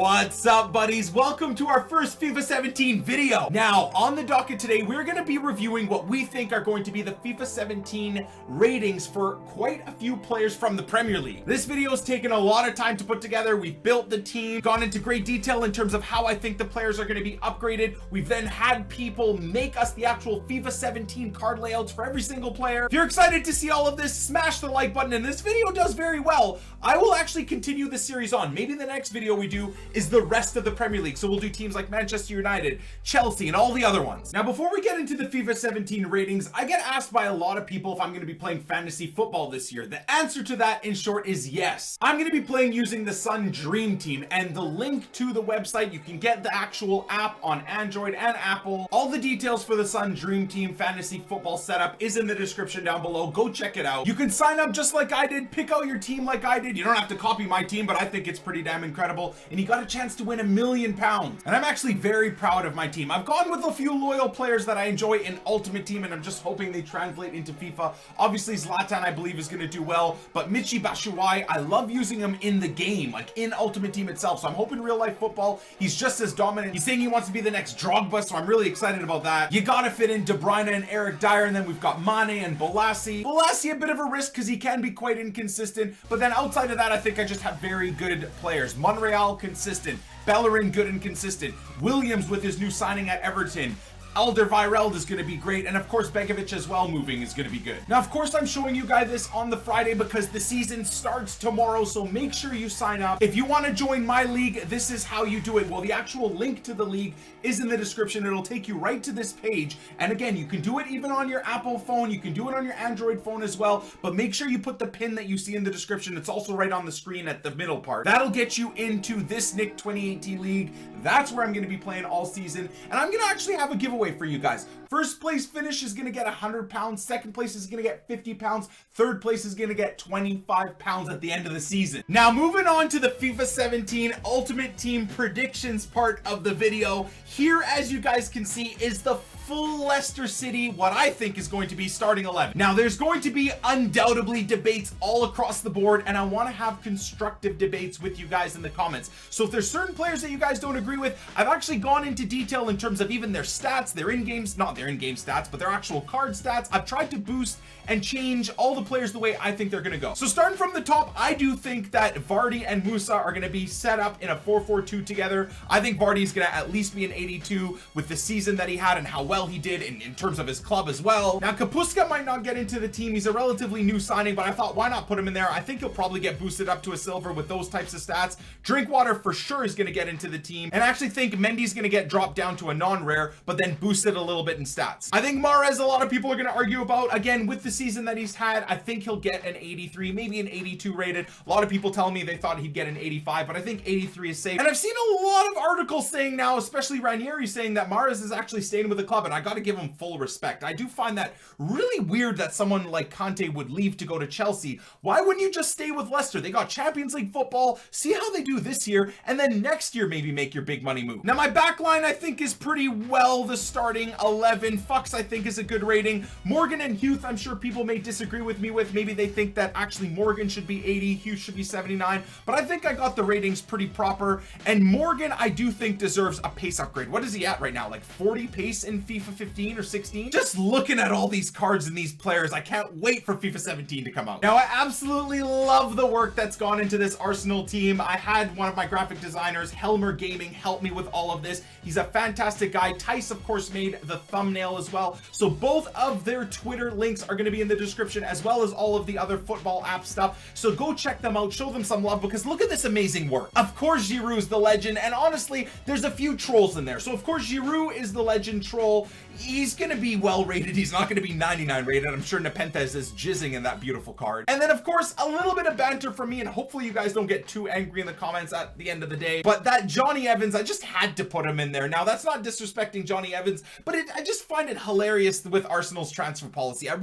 What's up, buddies? Welcome to our first FIFA 17 video. Now, on the docket today, we're going to be reviewing what we think are going to be the FIFA 17 ratings for quite a few players from the Premier League. This video has taken a lot of time to put together. We've built the team, gone into great detail in terms of how I think the players are going to be upgraded. We've then had people make us the actual FIFA 17 card layouts for every single player. If you're excited to see all of this, smash the like button, and this video does very well. I will actually continue the series on. Maybe the next video we do is the rest of the Premier League. So we'll do teams like Manchester United, Chelsea, and all the other ones. Now, before we get into the FIFA 17 ratings, I get asked by a lot of people if I'm going to be playing fantasy football this year. The answer to that, in short, is yes. I'm going to be playing using the Sun Dream Team, and the link to the website, you can get the actual app on Android and Apple. All the details for the Sun Dream Team fantasy football setup is in the description down below. Go check it out. You can sign up just like I did, pick out your team like I did. You don't have to copy my team, but I think it's pretty damn incredible, and you got a chance to win £1 million. And I'm actually very proud of my team. I've gone with a few loyal players that I enjoy in Ultimate Team, and I'm just hoping they translate into FIFA. Obviously, Zlatan, I believe, is going to do well, but Michy Batshuayi, I love using him in the game, like in Ultimate Team itself. So I'm hoping real life football, he's just as dominant. He's saying he wants to be the next Drogba, so I'm really excited about that. You got to fit in De Bruyne and Eric Dyer, and then we've got Mane and Bolasie. Bolasie, a bit of a risk because he can be quite inconsistent, but then outside of that, I think I just have very good players. Monreal, consistent. Bellerin, good and consistent. Williams with his new signing at Everton. Alderweireld is going to be great, and of course Begovic as well moving is going to be good. Now, of course, I'm showing you guys this on the Friday because the season starts tomorrow, so make sure you sign up. If you want to join my league, this is how you do it. Well, the actual link to the league is in the description. It'll take you right to this page, and again, you can do it even on your Apple phone, you can do it on your Android phone as well, but make sure you put the pin that you see in the description. It's also right on the screen at the middle part. That'll get you into this Nick 2018 league. That's where I'm going to be playing all season, and I'm going to actually have a giveaway for you guys. First place finish is going to get £100. Second place is going to get £50. Third place is going to get £25 at the end of the season. Now, moving on to the FIFA 17 Ultimate Team predictions part of the video. Here, as you guys can see, is the full Leicester City, what I think is going to be starting 11. Now, there's going to be undoubtedly debates all across the board, and I want to have constructive debates with you guys in the comments. So if there's certain players that you guys don't agree with, I've actually gone into detail in terms of even their stats, their in-game, not their in-game stats, but their actual card stats. I've tried to boost and change all the players the way I think they're going to go. So starting from the top, I do think that Vardy and Musa are going to be set up in a 4-4-2 together. I think Vardy is going to at least be an 82 with the season that he had and how well he did in terms of his club as well. Now, Kapuska might not get into the team. He's a relatively new signing, but I thought, why not put him in there? I think he'll probably get boosted up to a silver with those types of stats. Drinkwater for sure is going to get into the team, and I actually think Mendy's going to get dropped down to a non-rare, but then boosted a little bit in stats. I think Mahrez, a lot of people are going to argue about. Again, with the season that he's had, I think he'll get an 83, maybe an 82 rated. A lot of people tell me they thought he'd get an 85, but I think 83 is safe. And I've seen a lot of articles saying now, especially Ranieri, saying that Mahrez is actually staying with the club, and I got to give him full respect. I do find that really weird that someone like Conte would leave to go to Chelsea. Why wouldn't you just stay with Leicester? They got Champions League football, see how they do this year, and then next year maybe make your big money move. Now, my backline I think is pretty well the starting 11. Fuchs I think is a good rating. Morgan and Huth, I'm sure people may disagree with me with. Maybe they think that actually Morgan should be 80, Huth should be 79, but I think I got the ratings pretty proper. And Morgan, I do think deserves a pace upgrade. What is he at right now? Like 40 pace in FIFA 15 or 16? Just looking at all these cards and these players, I can't wait for FIFA 17 to come out. Now, I absolutely love the work that's gone into this Arsenal team. I had one of my graphic designers, Helmer Gaming, help me with all of this. He's a fantastic guy. Tice, of course, made the thumbnail as well. So both of their Twitter links are going to be in the description, as well as all of the other football app stuff. So go check them out, show them some love, because look at this amazing work. Of course, Giroud's the legend, and honestly, there's a few trolls in there. So of course, Giroud is the legend troll. He's going to be well rated. He's not going to be 99 rated. I'm sure Nepenthes is jizzing in that beautiful card. And then, of course, a little bit of banter from me, and hopefully you guys don't get too angry in the comments at the end of the day. But that Johnny Evans Evans, I just had to put him in there. Now, that's not disrespecting Johnny Evans, but I just find it hilarious with Arsenal's transfer policy. I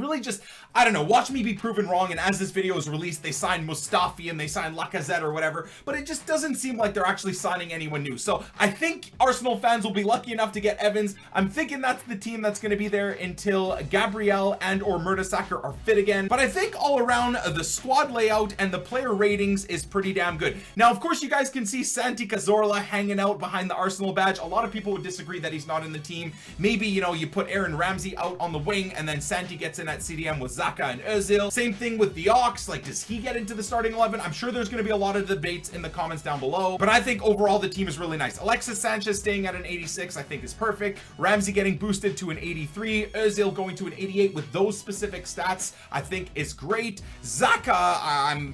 don't know, watch me be proven wrong, and as this video is released, they signed Mustafi and they signed Lacazette or whatever, but it just doesn't seem like they're actually signing anyone new. So I think Arsenal fans will be lucky enough to get Evans. I'm thinking that's the team that's going to be there until Gabriel and or Mertesacker are fit again. But I think all around, the squad layout and the player ratings is pretty damn good. Now, of course, you guys can see Santi Cazorla hanging out behind the Arsenal badge. A lot of people would disagree that he's not in the team. Maybe, you know, you put Aaron Ramsey out on the wing and then Santi gets in at CDM with Xhaka and Özil. Same thing with the Ox. Like, does he get into the starting 11? I'm sure there's going to be a lot of debates in the comments down below, but I think overall the team is really nice. Alexis Sanchez staying at an 86 I think is perfect. Ramsey getting boosted to an 83, Özil going to an 88 with those specific stats I think is great. Xhaka,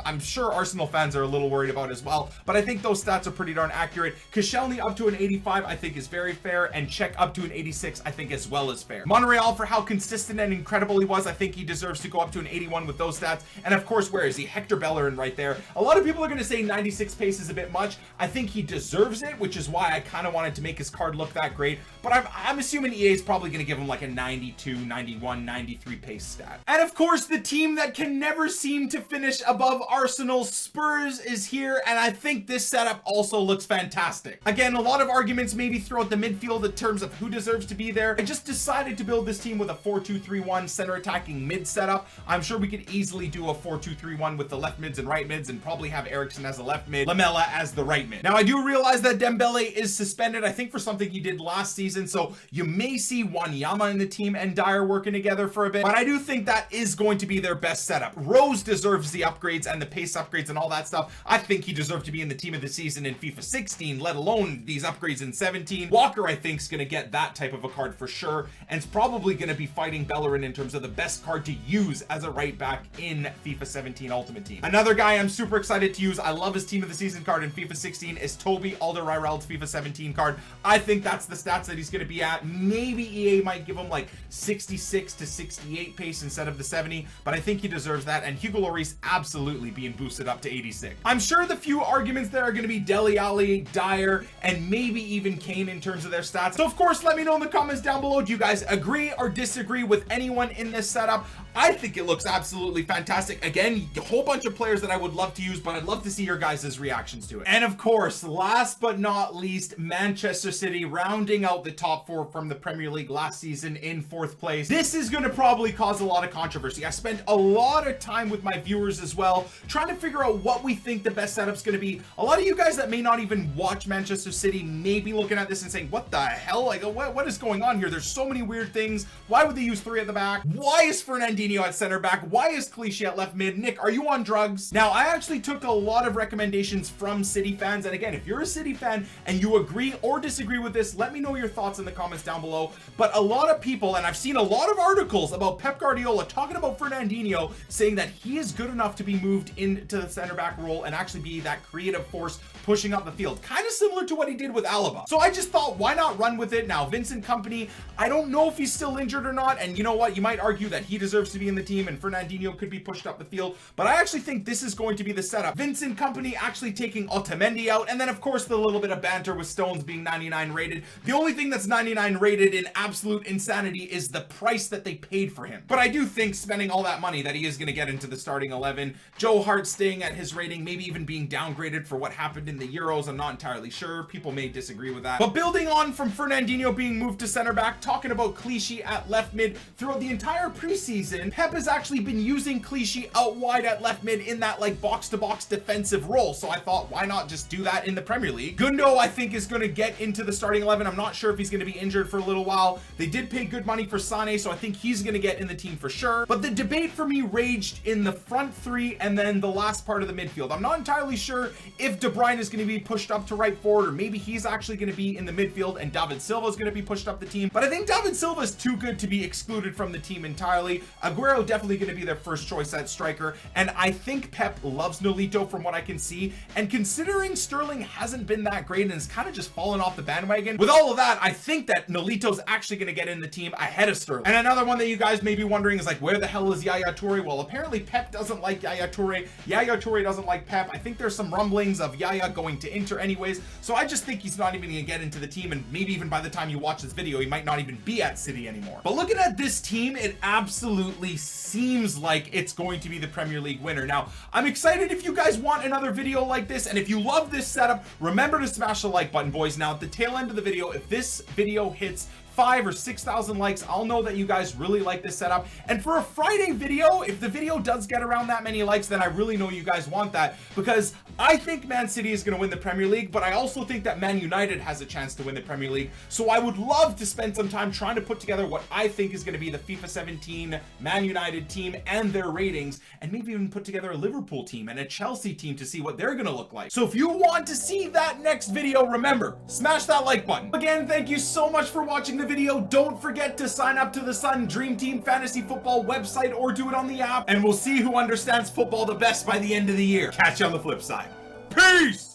I'm sure Arsenal fans are a little worried about as well, but I think those stats are pretty darn accurate. Koscielny up to an 85 I think is very fair, and Czech up to an 86 I think as well is fair. Monreal, for how consistent and incredible he was, I think he deserves to go up to an 81 with those stats. And of course, where is he? Hector Bellerin right there. A lot of people are going to say 96 pace is a bit much. I think he deserves it, which is why I kind of wanted to make his card look that great, but I'm assuming EA is probably going to give him like a 92, 91, 93 pace stat. And of course, the team that can never seem to finish above Arsenal, Spurs, is here, and I think this setup also looks fantastic. Again, a lot of arguments maybe throughout the midfield in terms of who deserves to be there. I just decided to build this team with a 4-2-3-1 center attacking mid setup. I'm sure we could easily do a 4-2-3-1 with the left mids and right mids, and probably have Eriksen as a left mid, Lamela as the right mid. Now, I do realize that Dembele is suspended, I think for something he did last season, so you may see Wanyama in the team and Dyer working together for a bit, but I do think that is going to be their best setup. Rose deserves the upgrades and the pace upgrades and all that stuff. I think he deserved to be in the team of the season in FIFA 16, let alone these upgrades in 17. Walker, I think, is going to get that type of a card for sure, and it's probably going to be fighting Bellerin in terms of the best card to use as a right back in FIFA 17 Ultimate Team. Another guy I'm super excited to use, I love his team of the season card in FIFA 16, is Toby Alderweireld's FIFA 17 card. I think that's the stats that he's going to be at. Maybe EA might give him like 66 to 68 pace instead of the 70, but I think he deserves that, and Hugo Lloris absolutely being boosted up to 86. I'm sure the few arguments there are going to be Dele Alli, Dyer, and maybe even Kane in terms of their stats. So of course, let me know in the comments down below, do you guys agree or disagree with anyone in this setup? I think it looks absolutely fantastic. Again, a whole bunch of players that I would love to use, but I'd love to see your guys' reactions to it. And of course, last but not least, Manchester City rounding out the top four from the Premier League last season in 4th place. This is going to probably cause a lot of controversy. I spent a lot of time with my viewers as well, trying to figure out what we think the best setup's going to be. A lot of you guys that may not even watch Manchester City may be looking at this and saying, what the hell? Like, what is going on here? There's so many weird things. Why would they use 3 at the back? Why is Fernandinho at center back? Why is Clichy at left mid? Nick, are you on drugs? Now, I actually took a lot of recommendations from City fans, and again, if you're a City fan and you agree or disagree with this, let me know your thoughts in the comments down below. But a lot of people, and I've seen a lot of articles about Pep Guardiola talking about Fernandinho, saying that he is good enough to be moved into the center back role and actually be that creative force pushing up the field, kind of similar to what he did with Alaba. So I just thought, why not run with it? Now, Vincent Kompany, I don't know if he's still injured or not, and you know what, you might argue that he deserves to be in the team and Fernandinho could be pushed up the field, but I actually think this is going to be the setup. Vincent Kompany actually taking Otamendi out, and then of course the little bit of banter with Stones being 99 rated. The only thing that's 99 rated in absolute insanity is the price that they paid for him. But I do think spending all that money that he is going to get into the starting 11. Joe Hart staying at his rating, maybe even being downgraded for what happened in the Euros. I'm not entirely sure. People may disagree with that. But building on from Fernandinho being moved to center back, talking about Clichy at left mid, throughout the entire preseason, Pep has actually been using Clichy out wide at left mid in that like box-to-box defensive role. So I thought, why not just do that in the Premier League? Gundo, I think, is going to get into the starting 11. I'm not sure if he's going to be injured for a little while. They did pay good money for Sane, so I think he's going to get in the team for sure. But the debate for me raged in the front 3 and then the last part of the midfield. I'm not entirely sure if De Bruyne is going to be pushed up to right forward, or maybe he's actually going to be in the midfield and David Silva is going to be pushed up the team. But I think David Silva is too good to be excluded from the team entirely. Aguero definitely going to be their first choice at striker, and I think Pep loves Nolito from what I can see, and considering Sterling hasn't been that great and has kind of just fallen off the bandwagon, with all of that, I think that Nolito's actually going to get in the team ahead of Sterling. And another one that you guys may be wondering is like, where the hell is Yaya Toure? Well, apparently Pep doesn't like Yaya Toure. Yaya Toure doesn't like Pep. I think there's some rumblings of Yaya going to Inter anyways, so I I just think he's not even gonna get into the team, and maybe even by the time you watch this video, he might not even be at City anymore. But looking at this team, it absolutely seems like it's going to be the Premier League winner. Now, I'm excited if you guys want another video like this, and if you love this setup, remember to smash the like button, boys. Now, at the tail end of the video, if this video hits 5,000 or 6,000 likes, I'll know that you guys really like this setup. And for a Friday video, if the video does get around that many likes, then I really know you guys want that, because I think Man City is going to win the Premier League, but I also think that Man United has a chance to win the Premier League. So I would love to spend some time trying to put together what I think is going to be the FIFA 17 Man United team and their ratings, and maybe even put together a Liverpool team and a Chelsea team to see what they're going to look like. So if you want to see that next video, remember, smash that like button. Again, thank you so much for watching the video. Don't forget to sign up to the Sun Dream Team Fantasy Football website, or do it on the app, and we'll see who understands football the best by the end of the year. Catch you on the flip side. Peace!